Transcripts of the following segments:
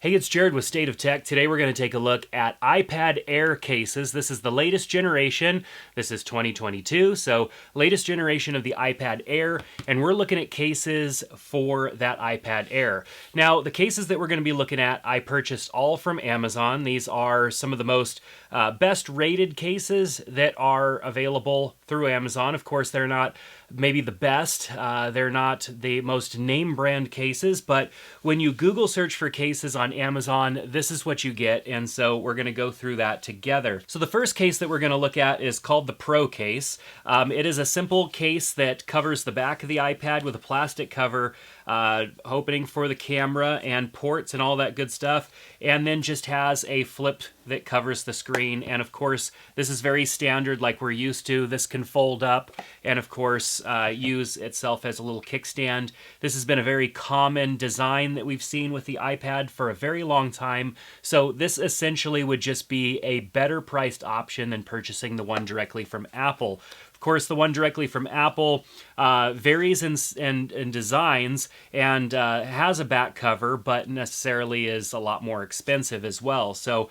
Hey, it's Jared with State of Tech. Today we're going to take a look at iPad Air cases. This is the latest generation. This is 2022, so latest generation of the iPad Air, and we're looking at cases for that iPad Air. Now, the cases that we're going to be looking at, I purchased all from Amazon. These are some of the most best rated cases that are available through Amazon. Of course, they're not maybe the best. They're not the most name brand cases, but when you Google search for cases on Amazon, this is what you get, and so we're going to go through that together. So the first case that we're going to look at is called the ProCase. It is a simple case that covers the back of the iPad with a plastic cover, opening for the camera and ports and all that good stuff, and then just has a flip that covers the screen. And of course, this is very standard like we're used to. This can fold up and of course use itself as a little kickstand. This has been a very common design that we've seen with the iPad for a very long time. So this essentially would just be a better priced option than purchasing the one directly from Apple. Of course, the one directly from Apple varies in designs and has a back cover, but necessarily is a lot more expensive as well. So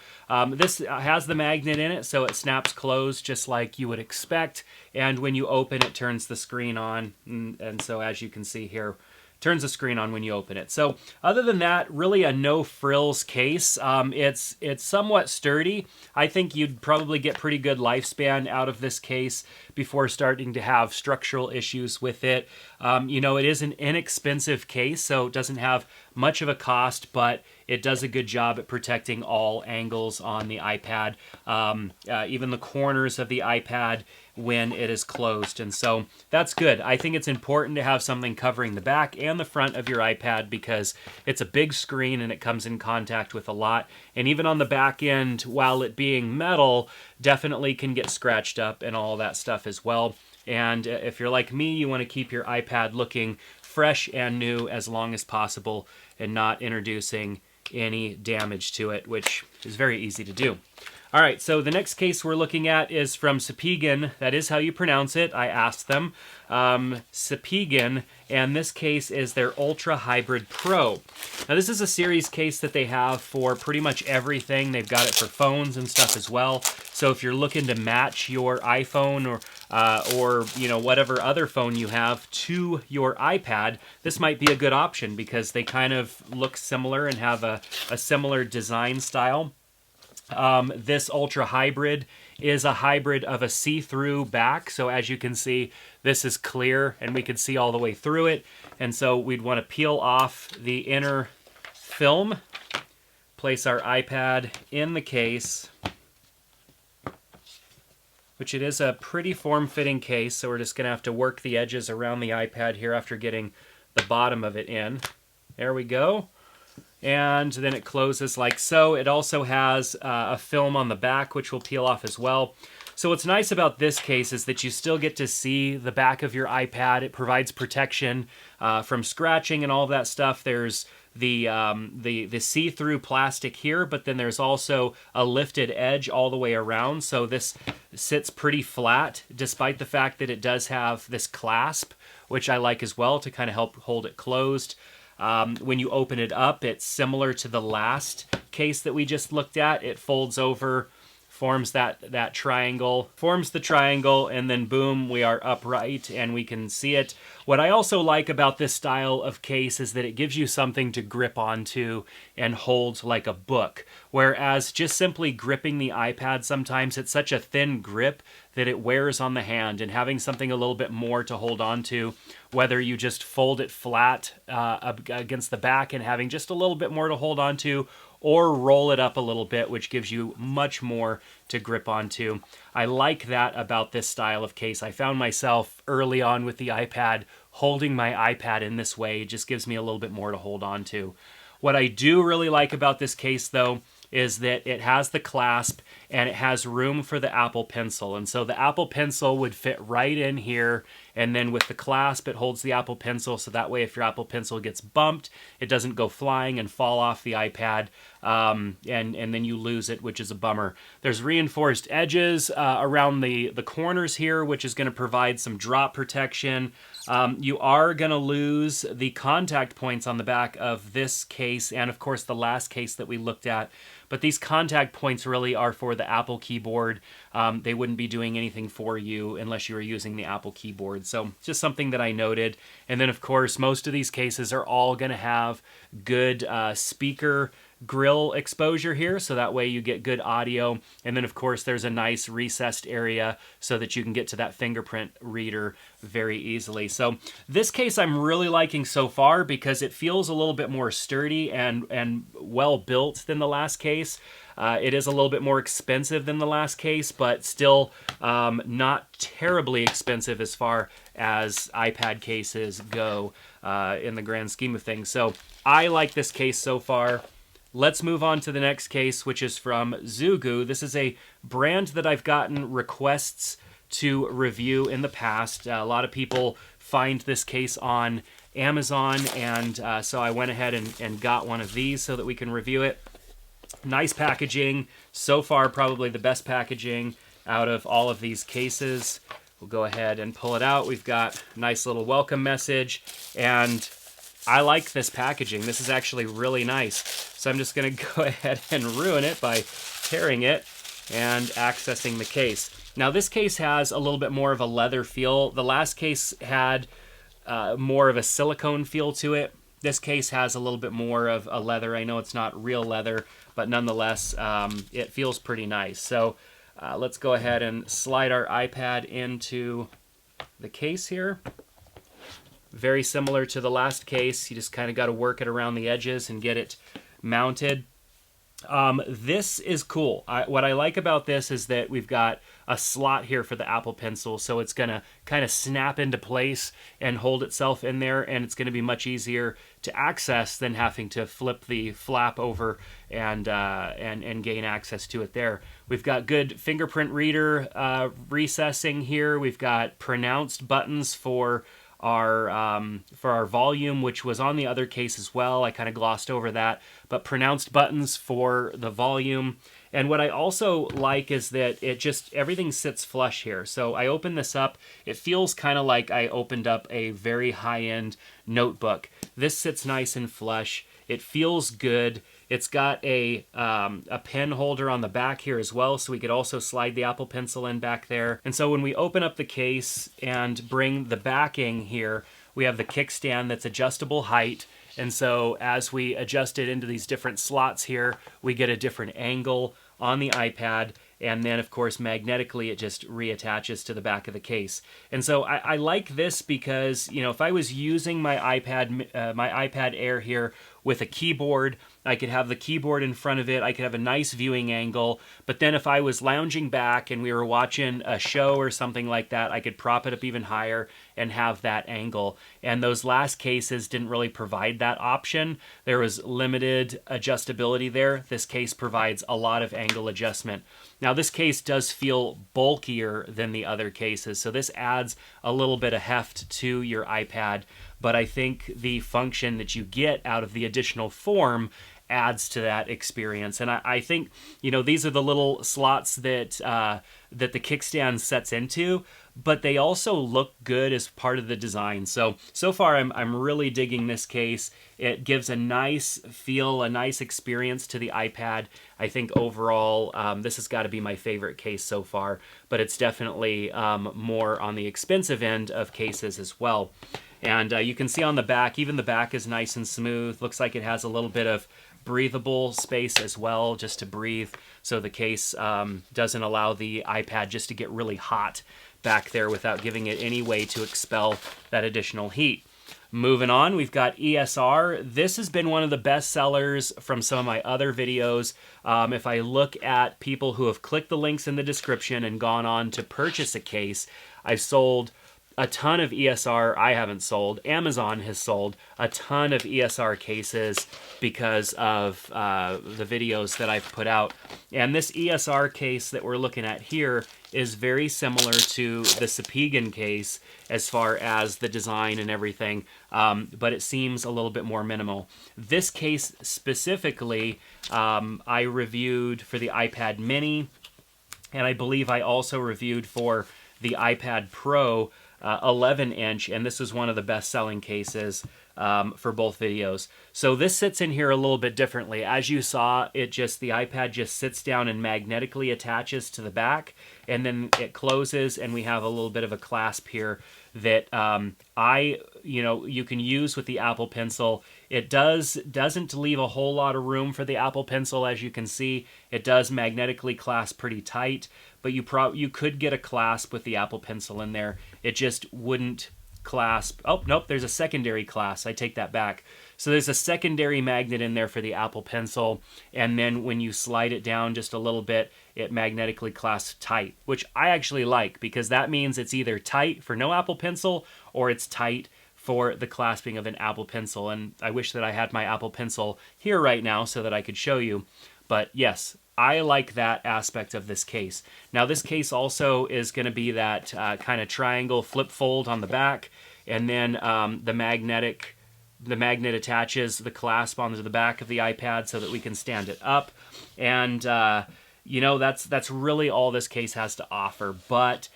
this has the magnet in it, so it snaps closed just like you would expect. And when you open, it turns the screen on. And so as you can see here, turns the screen on when you open it. So other than that, really a no frills case. It's somewhat sturdy. I think you'd probably get pretty good lifespan out of this case before starting to have structural issues with it. It is an inexpensive case, so it doesn't have much of a cost, but it does a good job at protecting all angles on the iPad, even the corners of the iPad when it is closed. And so that's good. I think it's important to have something covering the back and the front of your iPad because it's a big screen and it comes in contact with a lot. And even on the back end, while it being metal, definitely can get scratched up and all that stuff as well. And if you're like me, you want to keep your iPad looking fresh and new as long as possible and not introducing any damage to it, which is very easy to do. All right, so the next case we're looking at is from Spigen. That is how you pronounce it. I asked them. Spigen, and this case is their Ultra Hybrid Pro. Now, this is a series case that they have for pretty much everything. They've got it for phones and stuff as well. So if you're looking to match your iPhone or whatever other phone you have to your iPad, this might be a good option because they kind of look similar and have a similar design style. This Ultra Hybrid is a hybrid of a see-through back. So as you can see, this is clear and we can see all the way through it. And so we'd want to peel off the inner film, place our iPad in the case, which it is a pretty form-fitting case. So we're just going to have to work the edges around the iPad here after getting the bottom of it in. There we go. And then it closes like so. It also has a film on the back, which will peel off as well. So what's nice about this case is that you still get to see the back of your iPad. It provides protection from scratching and all of that stuff. There's the see-through plastic here, but then there's also a lifted edge all the way around. So this sits pretty flat, despite the fact that it does have this clasp, which I like as well to kind of help hold it closed. When you open it up, it's similar to the last case that we just looked at. It folds over, forms that triangle, forms the triangle, and then boom, we are upright and we can see it. What I also like about this style of case is that it gives you something to grip onto and hold like a book. Whereas just simply gripping the iPad, sometimes it's such a thin grip that it wears on the hand, and having something a little bit more to hold on to, whether you just fold it flat against the back and having just a little bit more to hold on to, or roll it up a little bit, which gives you much more to grip onto. I like that about this style of case. I found myself early on with the iPad holding my iPad in this way. It just gives me a little bit more to hold on to. What I do really like about this case, though, is that it has the clasp, and it has room for the Apple Pencil. And so the Apple Pencil would fit right in here, and then with the clasp, it holds the Apple Pencil, so that way if your Apple Pencil gets bumped, it doesn't go flying and fall off the iPad, and then you lose it, which is a bummer. There's reinforced edges around the corners here, which is going to provide some drop protection. You are going to lose the contact points on the back of this case, and of course the last case that we looked at. But these contact points really are for the Apple keyboard. They wouldn't be doing anything for you unless you were using the Apple keyboard. So just something that I noted. And then of course, most of these cases are all going to have good speaker grill exposure here, so that way you get good audio. And then of course there's a nice recessed area so that you can get to that fingerprint reader very easily. So this case I'm really liking so far because it feels a little bit more sturdy and well built than the last case. It is a little bit more expensive than the last case, but still not terribly expensive as far as iPad cases go in the grand scheme of things. So I like this case so far. Let's move on to the next case, which is from Zugu. This is a brand that I've gotten requests to review in the past. A lot of people find this case on Amazon, and so I went ahead and got one of these so that we can review it. Nice packaging. So far, probably the best packaging out of all of these cases. We'll go ahead and pull it out. We've got a nice little welcome message, and I like this packaging. This is actually really nice. So I'm just going to go ahead and ruin it by tearing it and accessing the case. Now this case has a little bit more of a leather feel. The last case had more of a silicone feel to it. This case has a little bit more of a leather. I know it's not real leather, but nonetheless, it feels pretty nice. So let's go ahead and slide our iPad into the case here. Very similar to the last case. You just kind of got to work it around the edges and get it mounted. This is cool. What I like about this is that we've got a slot here for the Apple Pencil, so it's going to kind of snap into place and hold itself in there, and it's going to be much easier to access than having to flip the flap over and gain access to it there. We've got good fingerprint reader recessing here. We've got pronounced buttons for our volume, which was on the other case as well. I kind of glossed over that, but pronounced buttons for the volume. And what I also like is that everything sits flush here. So I open this up, it feels kind of like I opened up a very high-end notebook. This sits nice and flush. It feels good. It's got a pen holder on the back here as well, so we could also slide the Apple Pencil in back there. And so when we open up the case and bring the backing here, we have the kickstand that's adjustable height. And so as we adjust it into these different slots here, we get a different angle on the iPad. And then, of course, magnetically, it just reattaches to the back of the case. And so I like this because, you know, if I was using my iPad Air here with a keyboard, I could have the keyboard in front of it. I could have a nice viewing angle. But then if I was lounging back and we were watching a show or something like that, I could prop it up even higher and have that angle. And those last cases didn't really provide that option. There was limited adjustability there. This case provides a lot of angle adjustment. Now this case does feel bulkier than the other cases, so this adds a little bit of heft to your iPad, but I think the function that you get out of the additional form adds to that experience. And I think, you know, these are the little slots that that the kickstand sets into, but they also look good as part of the design. So far I'm really digging this case. It gives a nice feel, a nice experience to the iPad. I think overall this has got to be my favorite case so far, but it's definitely more on the expensive end of cases as well. And you can see on the back, even the back is nice and smooth. Looks like it has a little bit of breathable space as well, just to breathe, so the case doesn't allow the iPad just to get really hot back there without giving it any way to expel that additional heat. Moving on, we've got ESR. This has been one of the best sellers from some of my other videos. If I look at people who have clicked the links in the description and gone on to purchase a case, I've sold a ton of ESR. I haven't sold. Amazon has sold a ton of ESR cases because of the videos that I've put out. And this ESR case that we're looking at here is very similar to the Spigen case as far as the design and everything, but it seems a little bit more minimal. This case specifically, I reviewed for the iPad mini, and I believe I also reviewed for the iPad Pro 11-inch, and this is one of the best-selling cases for both videos. So this sits in here a little bit differently. As you saw, the iPad just sits down and magnetically attaches to the back, and then it closes, and we have a little bit of a clasp here that you can use with the Apple Pencil. It doesn't leave a whole lot of room for the Apple Pencil, as you can see. It does magnetically clasp pretty tight, but you could get a clasp with the Apple Pencil in there. It just wouldn't clasp. Oh, nope, there's a secondary clasp. I take that back. So there's a secondary magnet in there for the Apple Pencil, and then when you slide it down just a little bit, it magnetically clasps tight, which I actually like, because that means it's either tight for no Apple Pencil or it's tight for the clasping of an Apple Pencil. And I wish that I had my Apple Pencil here right now so that I could show you. But yes, I like that aspect of this case. Now this case also is going to be that kind of triangle flip fold on the back, and then the magnet attaches the clasp onto the back of the iPad so that we can stand it up. And that's really all this case has to offer. But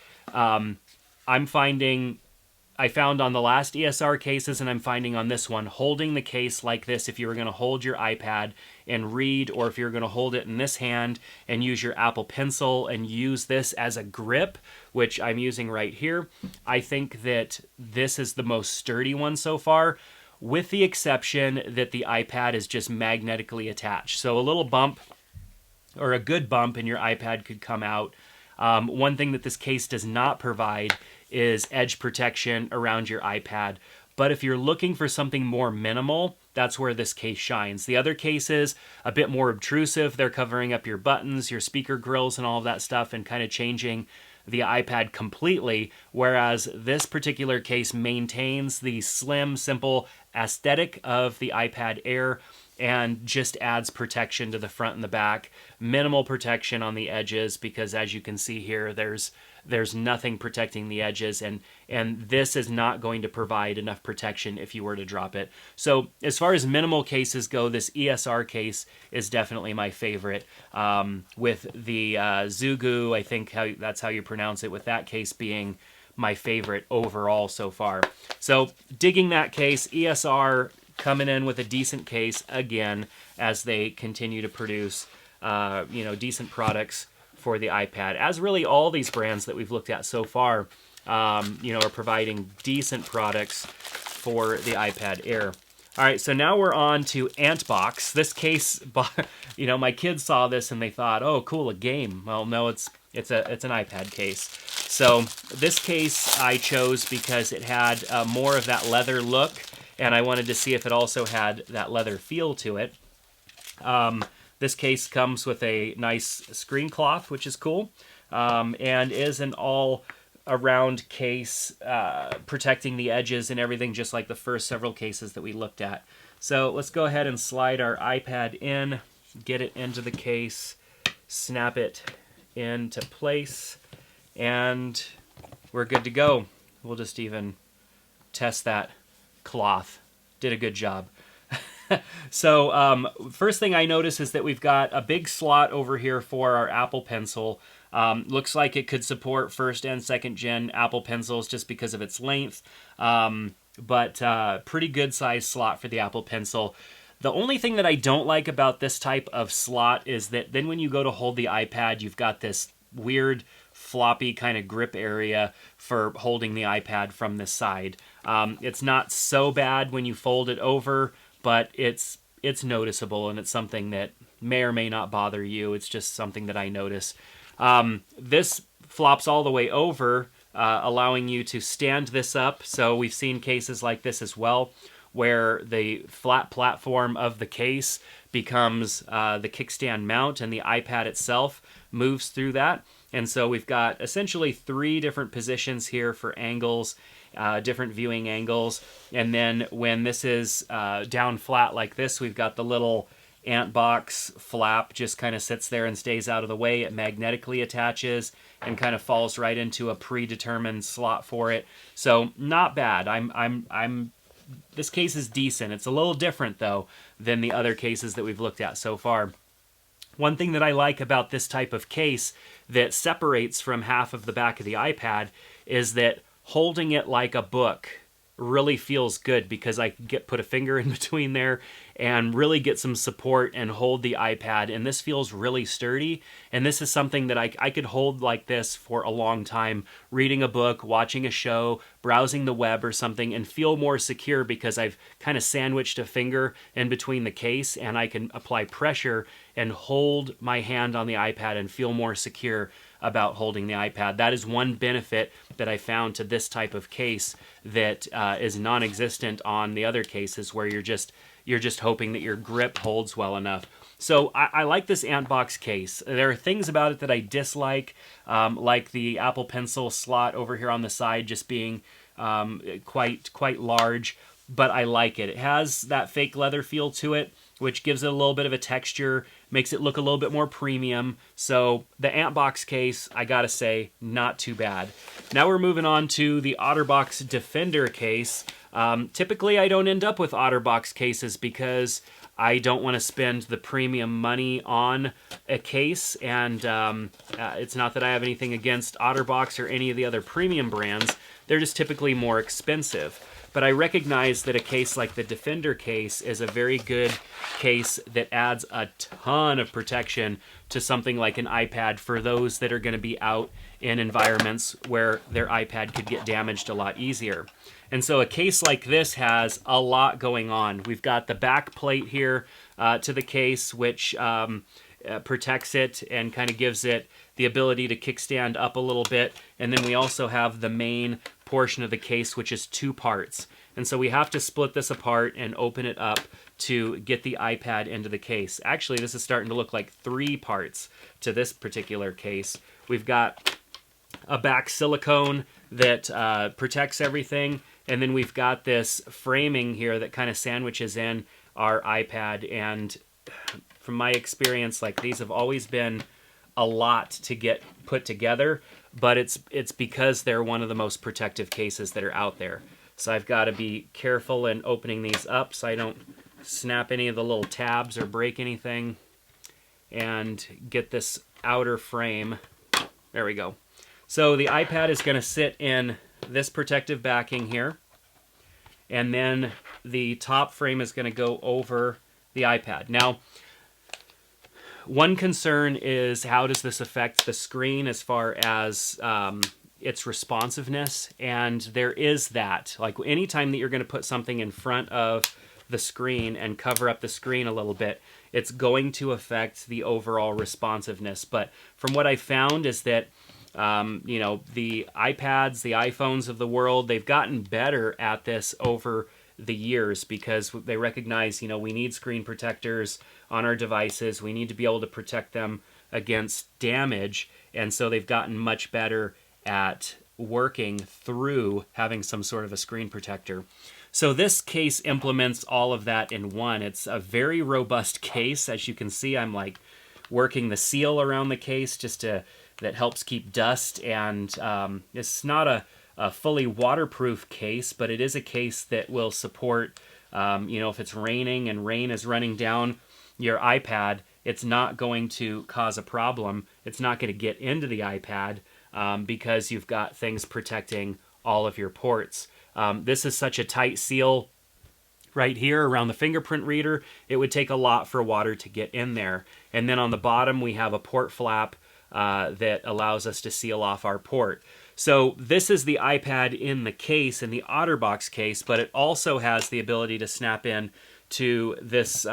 I found on the last ESR cases, and I'm finding on this one, holding the case like this, if you were going to hold your iPad and read, or if you're going to hold it in this hand and use your Apple Pencil and use this as a grip, which I'm using right here, I think that this is the most sturdy one so far, with the exception that the iPad is just magnetically attached. So a little bump, or a good bump, and your iPad could come out. One thing that this case does not provide is edge protection around your iPad. But if you're looking for something more minimal, that's where this case shines. The other cases, a bit more obtrusive. They're covering up your buttons, your speaker grills, and all of that stuff, and kind of changing the iPad completely, whereas this particular case maintains the slim, simple aesthetic of the iPad Air and just adds protection to the front and the back. Minimal protection on the edges, because as you can see here, there's nothing protecting the edges, and this is not going to provide enough protection if you were to drop it. So as far as minimal cases go, this ESR case is definitely my favorite, with the Zugu, I think that's how you pronounce it, with that case being my favorite overall so far. So digging that case. ESR coming in with a decent case again, as they continue to produce decent products for the iPad, as really all these brands that we've looked at so far are providing decent products for the iPad Air. All right, so now we're on to Antbox. This case, my kids saw this and they thought, oh, cool, a game. Well, no, it's an iPad case. So this case I chose because it had more of that leather look, and I wanted to see if it also had that leather feel to it. This case comes with a nice screen cloth, which is cool, and is an all-around case protecting the edges and everything, just like the first several cases that we looked at. So let's go ahead and slide our iPad in, get it into the case, snap it into place, and we're good to go. We'll just even test that cloth. Did a good job. So first thing I notice is that we've got a big slot over here for our Apple Pencil. Looks like it could support first and second gen Apple Pencils just because of its length, but pretty good size slot for the Apple Pencil. The only thing that I don't like about this type of slot is that then when you go to hold the iPad, you've got this weird floppy kind of grip area for holding the iPad from this side. It's not so bad when you fold it over, but it's noticeable, and it's something that may or may not bother you. It's just something that I notice. This flops all the way over, allowing you to stand this up. So we've seen cases like this as well, where the flat platform of the case becomes the kickstand mount, and the iPad itself moves through that. And so we've got essentially 3 different positions here for angles, different viewing angles. And then when this is down flat like this, we've got the little Antbox flap just kind of sits there and stays out of the way. It magnetically attaches and kind of falls right into a predetermined slot for it. So not bad. This case is decent. It's a little different though than the other cases that we've looked at so far. One thing that I like about this type of case that separates from half of the back of the iPad is that holding it like a book really feels good, because I put a finger in between there and really get some support and hold the iPad, and this feels really sturdy. And this is something that I could hold like this for a long time, reading a book, watching a show, browsing the web or something, and feel more secure because I've kind of sandwiched a finger in between the case, and I can apply pressure and hold my hand on the iPad and feel more secure about holding the iPad. That is one benefit that I found to this type of case that is non-existent on the other cases, where you're just hoping that your grip holds well enough. So I like this Antbox case. There are things about it that I dislike, like the Apple Pencil slot over here on the side just being quite large, but I like it. It has that fake leather feel to it, which gives it a little bit of a texture, makes it look a little bit more premium. So the Antbox case, I gotta say, not too bad. Now we're moving on to the Otterbox Defender case. Typically I don't end up with Otterbox cases because I don't want to spend the premium money on a case, and it's not that I have anything against Otterbox or any of the other premium brands. They're just typically more expensive. But I recognize that a case like the Defender case is a very good case that adds a ton of protection to something like an iPad for those that are going to be out in environments where their iPad could get damaged a lot easier. And so a case like this has a lot going on. We've got the back plate here to the case, which protects it and kind of gives it the ability to kickstand up a little bit. And then we also have the main portion of the case, which is 2 parts. And so we have to split this apart and open it up to get the iPad into the case. Actually, this is starting to look like 3 parts to this particular case. We've got a back silicone that protects everything. And then we've got this framing here that kind of sandwiches in our iPad. And from my experience, like, these have always been a lot to get put together, but it's because they're one of the most protective cases that are out there. So I've got to be careful in opening these up so I don't snap any of the little tabs or break anything, and get this outer frame. There we go. So the iPad is going to sit in this protective backing here, and then the top frame is going to go over the iPad. Now, one concern is, how does this affect the screen as far as its responsiveness? And there is that. Like, anytime that you're going to put something in front of the screen and cover up the screen a little bit, it's going to affect the overall responsiveness. But from what I found is that you know, the iPads, the iPhones of the world, they've gotten better at this over the years, because they recognize, you know, we need screen protectors on our devices. We need to be able to protect them against damage. And so they've gotten much better at working through having some sort of a screen protector. So this case implements all of that in one. It's a very robust case. As you can see, I'm like working the seal around the case just to, that helps keep dust. And it's not a fully waterproof case, but it is a case that will support, you know, if it's raining and rain is running down your iPad, it's not going to cause a problem. It's not going to get into the iPad because you've got things protecting all of your ports. This is such a tight seal right here around the fingerprint reader. It would take a lot for water to get in there. And then on the bottom, we have a port flap that allows us to seal off our port. So this is the iPad in the case, in the Otterbox case, but it also has the ability to snap in to this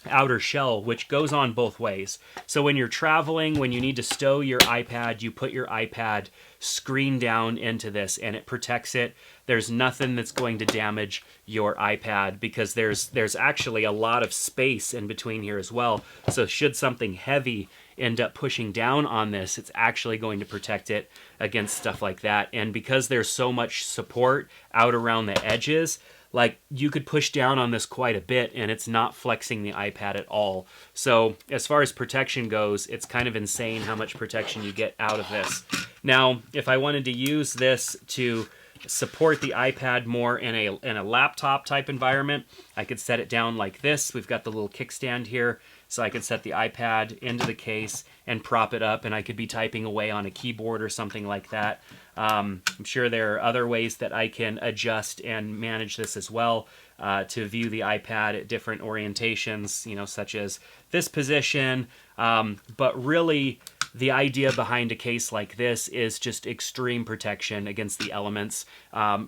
outer shell, which goes on both ways. So when you're traveling, when you need to stow your iPad, you put your iPad screen down into this and it protects it. There's nothing that's going to damage your iPad because there's actually a lot of space in between here as well. So should something heavy end up pushing down on this, it's actually going to protect it against stuff like that. And because there's so much support out around the edges, like you could push down on this quite a bit and it's not flexing the iPad at all. So as far as protection goes, it's kind of insane how much protection you get out of this. Now, if I wanted to use this to support the iPad more in a laptop type environment, I could set it down like this. We've got the little kickstand here, so I could set the iPad into the case and prop it up, and I could be typing away on a keyboard or something like that. I'm sure there are other ways that I can adjust and manage this as well to view the iPad at different orientations, you know, such as this position. But really, the idea behind a case like this is just extreme protection against the elements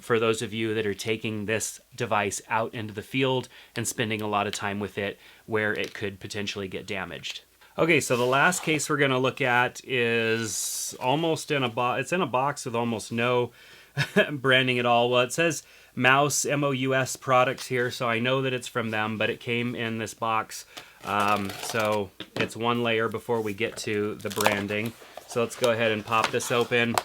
for those of you that are taking this device out into the field and spending a lot of time with it where it could potentially get damaged. Okay, so the last case we're going to look at is almost in a box. It's in a box with almost no branding at all. Well, it says Mous, M-O-U-S products here, so I know that it's from them, but it came in this box. So it's one layer before we get to the branding. So let's go ahead and pop this open.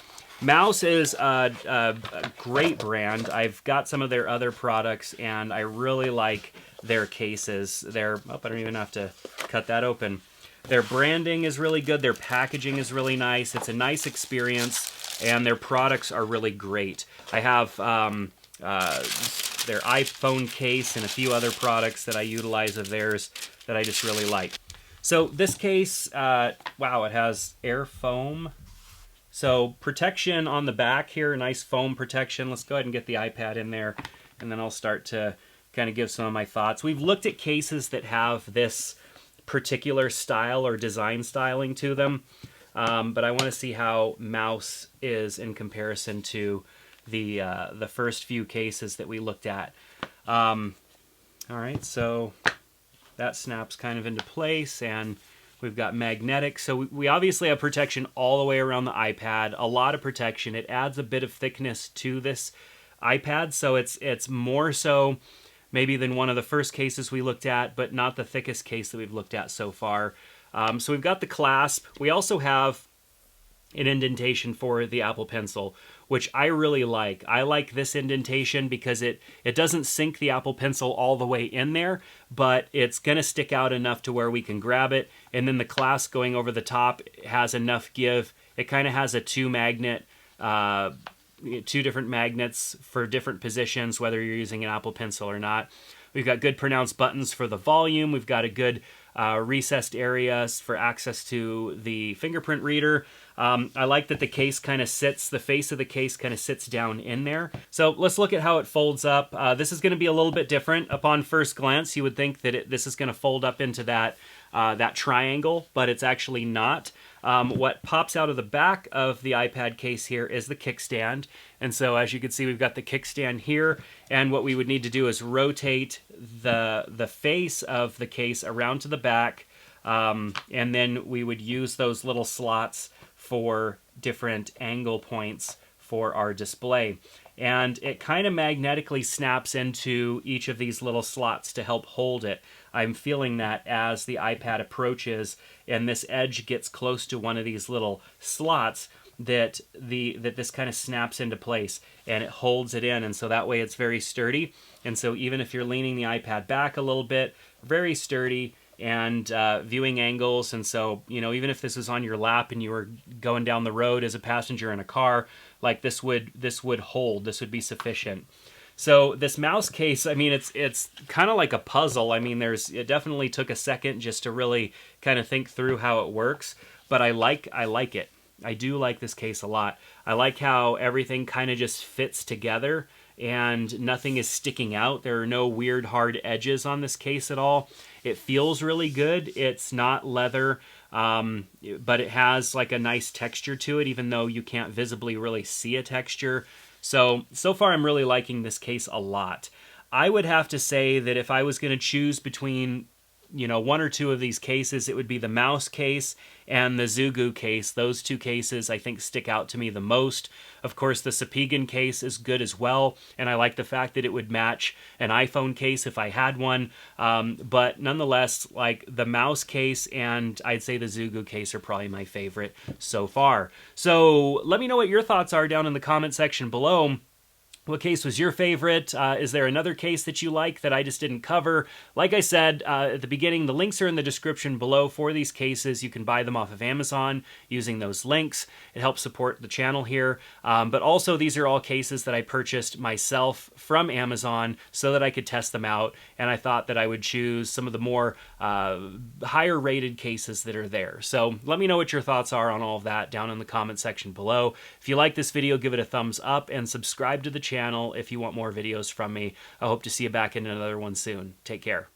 Mous is a great brand. I've got some of their other products, and I really like their cases. I don't even have to cut that open. Their branding is really good. Their packaging is really nice. It's a nice experience, and their products are really great. I have their iPhone case and a few other products that I utilize of theirs that I just really like. So this case, wow, it has air foam. So protection on the back here, nice foam protection. Let's go ahead and get the iPad in there, and then I'll start to kind of give some of my thoughts. We've looked at cases that have this particular style or design styling to them, but I want to see how Mous is in comparison to the first few cases that we looked at. All right, so that snaps kind of into place, and we've got magnetic. So we obviously have protection all the way around the iPad, a lot of protection. It adds a bit of thickness to this iPad, so it's more so maybe than one of the first cases we looked at, but not the thickest case that we've looked at so far. So we've got the clasp. We also have an indentation for the Apple Pencil, which I really like. I like this indentation because it doesn't sink the Apple Pencil all the way in there, but it's going to stick out enough to where we can grab it. And then the clasp going over the top has enough give. It kind of has a two different magnets for different positions, whether you're using an Apple Pencil or not. We've got good pronounced buttons for the volume. We've got a good recessed areas for access to the fingerprint reader. I like that the case kind of sits, the face of the case kind of sits down in there. So let's look at how it folds up. This is going to be a little bit different. Upon first glance, you would think that this is going to fold up into that triangle, but it's actually not. What pops out of the back of the iPad case here is the kickstand. And so as you can see, we've got the kickstand here. And what we would need to do is rotate the face of the case around to the back. And then we would use those little slots for different angle points for our display. And it kind of magnetically snaps into each of these little slots to help hold it. I'm feeling that as the iPad approaches and this edge gets close to one of these little slots, that this kind of snaps into place and it holds it in, and so that way it's very sturdy. And so even if you're leaning the iPad back a little bit, very sturdy and viewing angles. And so, you know, even if this was on your lap and you were going down the road as a passenger in a car, like this would hold, this would be sufficient. So this Mous case, I mean, it's kind of like a puzzle. I mean, it definitely took a second just to really kind of think through how it works, but I like it. I do like this case a lot. I like how everything kind of just fits together and nothing is sticking out. There are no weird hard edges on this case at all. It feels really good. It's not leather, but it has like a nice texture to it, even though you can't visibly really see a texture. So far I'm really liking this case a lot. I would have to say that if I was going to choose between one or two of these cases, it would be the Mous case and the Zugu case. Those two cases I think stick out to me the most. Of course, the Spigen case is good as well, and I like the fact that it would match an iPhone case if I had one. But nonetheless, like the Mous case and I'd say the Zugu case are probably my favorite so far. So let me know what your thoughts are down in the comment section below. What case was your favorite? Is there another case that you like that I just didn't cover? Like I said at the beginning, the links are in the description below for these cases. You can buy them off of Amazon using those links. It helps support the channel here. But also, these are all cases that I purchased myself from Amazon so that I could test them out. And I thought that I would choose some of the more higher rated cases that are there. So let me know what your thoughts are on all of that down in the comment section below. If you like this video, give it a thumbs up and subscribe to the channel if you want more videos from me. I hope to see you back in another one soon. Take care.